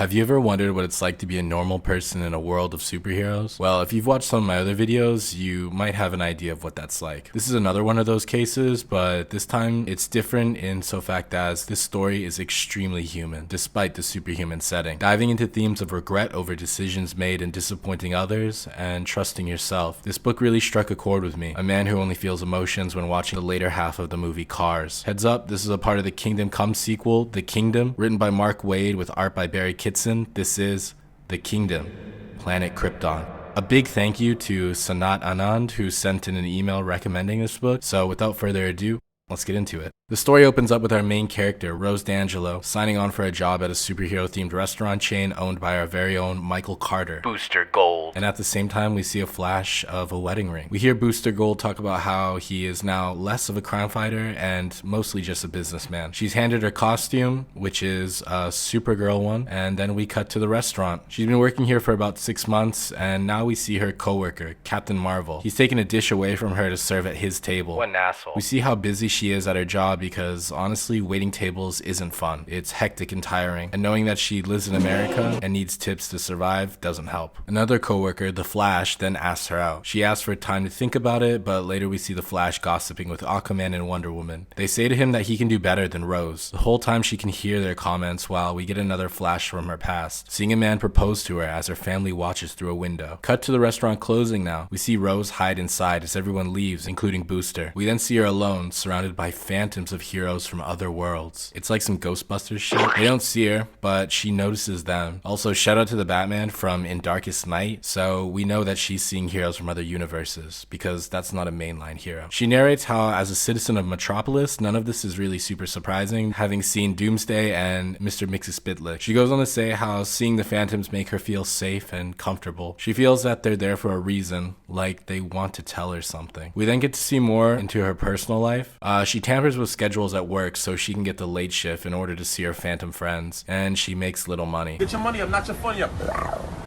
Have you ever wondered what it's like to be a normal person in a world of superheroes? Well, if you've watched some of my other videos, you might have an idea of what that's like. This is another one of those cases, but this time it's different in so fact as this story is extremely human, despite the superhuman setting. Diving into themes of regret over decisions made and disappointing others, and trusting yourself. This book really struck a chord with me, a man who only feels emotions when watching the later half of the movie Cars. Heads up, this is a part of the Kingdom Come sequel, The Kingdom, written by Mark Waid with art by Barry Kitson. This is The Kingdom, Planet Krypton. A big thank you to SANAT Anand, who sent in an email recommending this book. So without further ado, let's get into it. The story opens up with our main character, Rose D'Angelo, signing on for a job at a superhero-themed restaurant chain owned by our very own Michael Carter. Booster Gold. And at the same time, we see a flash of a wedding ring. We hear Booster Gold talk about how he is now less of a crime fighter and mostly just a businessman. She's handed her costume, which is a Supergirl one, and then we cut to the restaurant. She's been working here for about 6 months, and now we see her coworker, Captain Marvel. He's taken a dish away from her to serve at his table. What an asshole. We see how busy she is at her job because honestly, waiting tables isn't fun. It's hectic and tiring, and knowing that she lives in America and needs tips to survive doesn't help. Another coworker, the Flash, then asks her out. She asks for time to think about it, but later we see the Flash gossiping with Aquaman and Wonder Woman. They say to him that he can do better than Rose. The whole time she can hear their comments while we get another flash from her past, seeing a man propose to her as her family watches through a window. Cut to the restaurant closing now. We see Rose hide inside as everyone leaves, including Booster. We then see her alone, surrounded by phantoms of heroes from other worlds. It's like some Ghostbusters shit. They don't see her, but she notices them. Also, shout out to the Batman from In Darkest Night, so we know that she's seeing heroes from other universes, because that's not a mainline hero. She narrates how, as a citizen of Metropolis, none of this is really super surprising, having seen Doomsday and Mr. Mxyzptlk. She goes on to say how seeing the phantoms make her feel safe and comfortable. She feels that they're there for a reason, like they want to tell her something. We then get to see more into her personal life. She tampers with schedules at work so she can get the late shift in order to see her phantom friends, and she makes little money. Get your money up, not your funny up.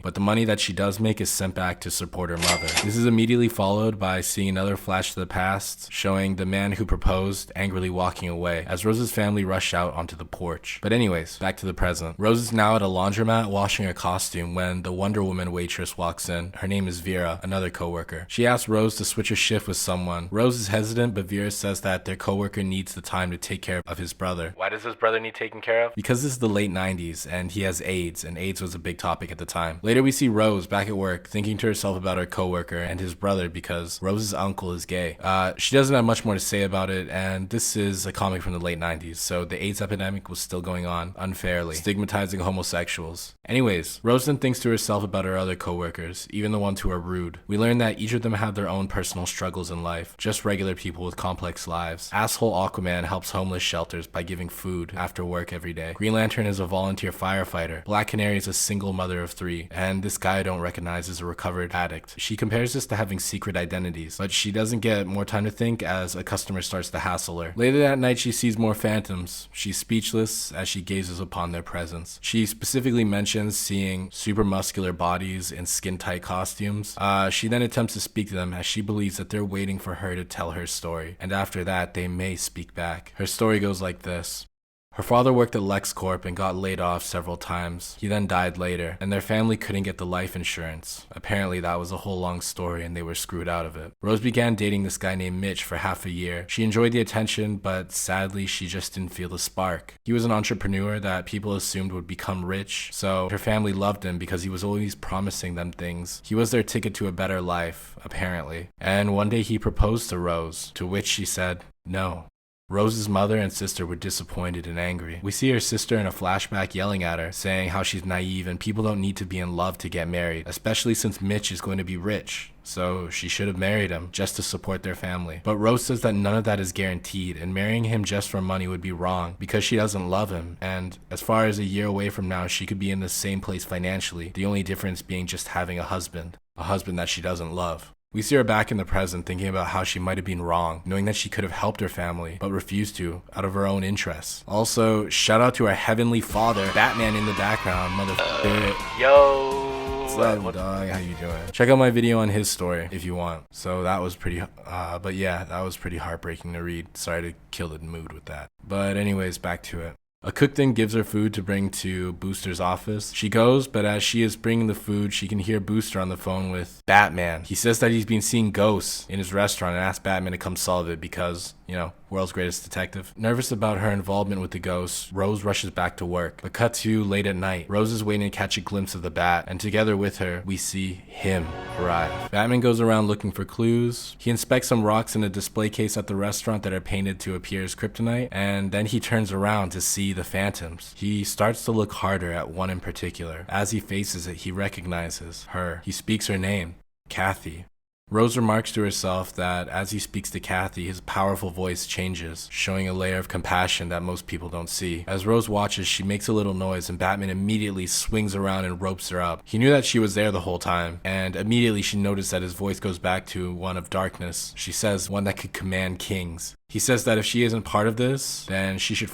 But the money that she does make is sent back to support her mother. This is immediately followed by seeing another flash to the past, showing the man who proposed angrily walking away as Rose's family rush out onto the porch. But anyways, back to the present. Rose is now at a laundromat washing her costume when the Wonder Woman waitress walks in. Her name is Vera, another coworker. She asks Rose to switch her shift with someone. Rose is hesitant, but Vera says that their coworker needs the time to take care of his brother. Why does his brother need taken care of? Because this is the late 90s and he has AIDS, and AIDS was a big topic at the time. Later we see Rose back at work thinking to herself about her coworker and his brother because Rose's uncle is gay. She doesn't have much more to say about it, and this is a comic from the late 90s, so the AIDS epidemic was still going on unfairly, stigmatizing homosexuals. Anyways, Rose then thinks to herself about her other coworkers, even the ones who are rude. We learn that each of them have their own personal struggles in life, just regular people with complex lives. Asshole Aquaman helps homeless shelters by giving food after work every day. Green Lantern is a volunteer firefighter. Black Canary is a single mother of 3, and this guy I don't recognize is a recovered addict. She compares this to having secret identities, but she doesn't get more time to think as a customer starts to hassle her. Later that night she sees more phantoms. She's speechless as she gazes upon their presence. She specifically mentions seeing super muscular bodies in skin-tight costumes. She then attempts to speak to them as she believes that they're waiting for her to tell her story, and after that they may speak back. Her story goes like this. Her father worked at LexCorp and got laid off several times. He then died later, and their family couldn't get the life insurance. Apparently that was a whole long story and they were screwed out of it. Rose began dating this guy named Mitch for half a year. She enjoyed the attention, but sadly she just didn't feel the spark. He was an entrepreneur that people assumed would become rich, so her family loved him because he was always promising them things. He was their ticket to a better life, apparently. And one day he proposed to Rose, to which she said no. Rose's mother and sister were disappointed and angry. We see her sister in a flashback yelling at her, saying how she's naive and people don't need to be in love to get married, especially since Mitch is going to be rich. So she should have married him just to support their family. But Rose says that none of that is guaranteed, and marrying him just for money would be wrong because she doesn't love him. And as far as a year away from now, she could be in the same place financially, the only difference being just having a husband that she doesn't love. We see her back in the present thinking about how she might have been wrong, knowing that she could have helped her family, but refused to, out of her own interests. Also, shout out to our heavenly father, Batman in the background, motherfucker. Yo! What's up, dog? How you doing? Check out my video on his story if you want. So that was pretty, but yeah, that was pretty heartbreaking to read. Sorry to kill the mood with that. But anyways, back to it. A cook then gives her food to bring to Booster's office. She goes, but as she is bringing the food, she can hear Booster on the phone with Batman. He says that he's been seeing ghosts in his restaurant and asks Batman to come solve it because, you know, world's greatest detective. Nervous about her involvement with the ghosts, Rose rushes back to work. But cut to late at night. Rose is waiting to catch a glimpse of the bat, and together with her, we see him arrive. Batman goes around looking for clues. He inspects some rocks in a display case at the restaurant that are painted to appear as kryptonite, and then he turns around to see the phantoms. He starts to look harder at one in particular. As he faces it, he recognizes her. He speaks her name, Kathy. Rose remarks to herself that as he speaks to Kathy, his powerful voice changes, showing a layer of compassion that most people don't see. As Rose watches, she makes a little noise and Batman immediately swings around and ropes her up. He knew that she was there the whole time, and immediately she noticed that his voice goes back to one of darkness. She says one that could command kings. He says that if she isn't part of this, then she should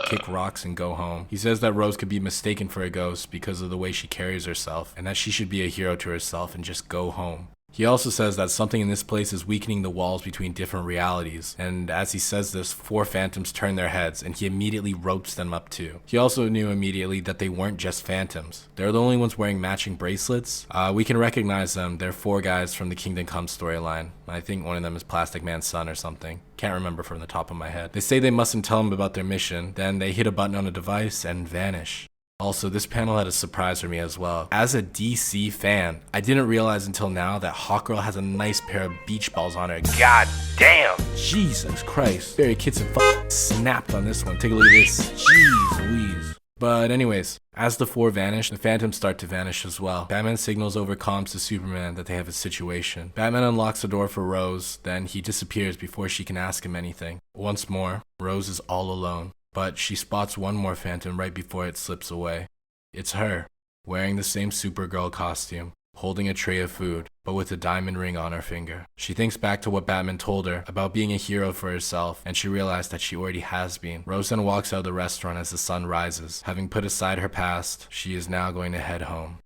kick rocks and go home. He says that Rose could be mistaken for a ghost because of the way she carries herself, and that she should be a hero to herself and just go home. He also says that something in this place is weakening the walls between different realities, and as he says this, 4 phantoms turn their heads, and he immediately ropes them up too. He also knew immediately that they weren't just phantoms. They're the only ones wearing matching bracelets. We can recognize them. They're 4 guys from the Kingdom Come storyline. I think one of them is Plastic Man's son or something. Can't remember from the top of my head. They say they mustn't tell him about their mission, then they hit a button on a device and vanish. Also, this panel had a surprise for me as well. As a DC fan, I didn't realize until now that Hawkgirl has a nice pair of beach balls on her. God damn! Jesus Christ. Barry Kitson snapped on this one. Take a look at this. Jeez Louise. But anyways, as the 4 vanish, the phantoms start to vanish as well. Batman signals over comms to Superman that they have a situation. Batman unlocks the door for Rose, then he disappears before she can ask him anything. Once more, Rose is all alone. But she spots one more phantom right before it slips away. It's her, wearing the same Supergirl costume, holding a tray of food, but with a diamond ring on her finger. She thinks back to what Batman told her about being a hero for herself, and she realized that she already has been. Rose then walks out of the restaurant as the sun rises. Having put aside her past, she is now going to head home.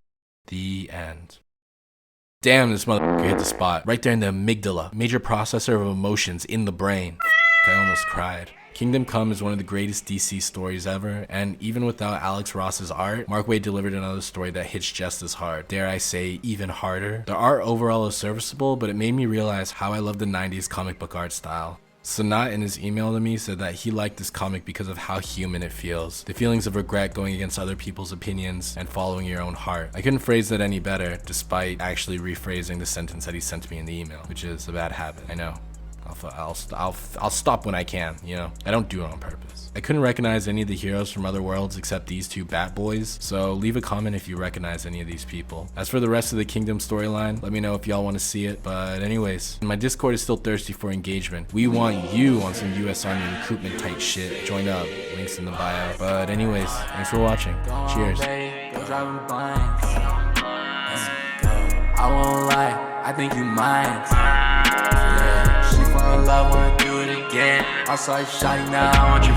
The end. Damn, this motherfucker hit the spot. Right there in the amygdala, major processor of emotions in the brain. I almost cried. Kingdom Come is one of the greatest DC stories ever, and even without Alex Ross's art, Mark Waid delivered another story that hits just as hard. Dare I say, even harder. The art overall is serviceable, but it made me realize how I love the 90s comic book art style. SANAT in his email to me said that he liked this comic because of how human it feels. The feelings of regret going against other people's opinions and following your own heart. I couldn't phrase that any better, despite actually rephrasing the sentence that he sent to me in the email, which is a bad habit, I know. I'll stop when I can, you know? I don't do it on purpose. I couldn't recognize any of the heroes from other worlds except these 2 Bat Boys, so leave a comment if you recognize any of these people. As for the rest of the Kingdom storyline, let me know if y'all want to see it, but anyways, my Discord is still thirsty for engagement. We want you on some US Army recruitment type shit. Join up, links in the bio. But anyways, thanks for watching. Cheers. I won't lie, I think you mine. She fall in love, wanna do it again. I saw you shining now, I want your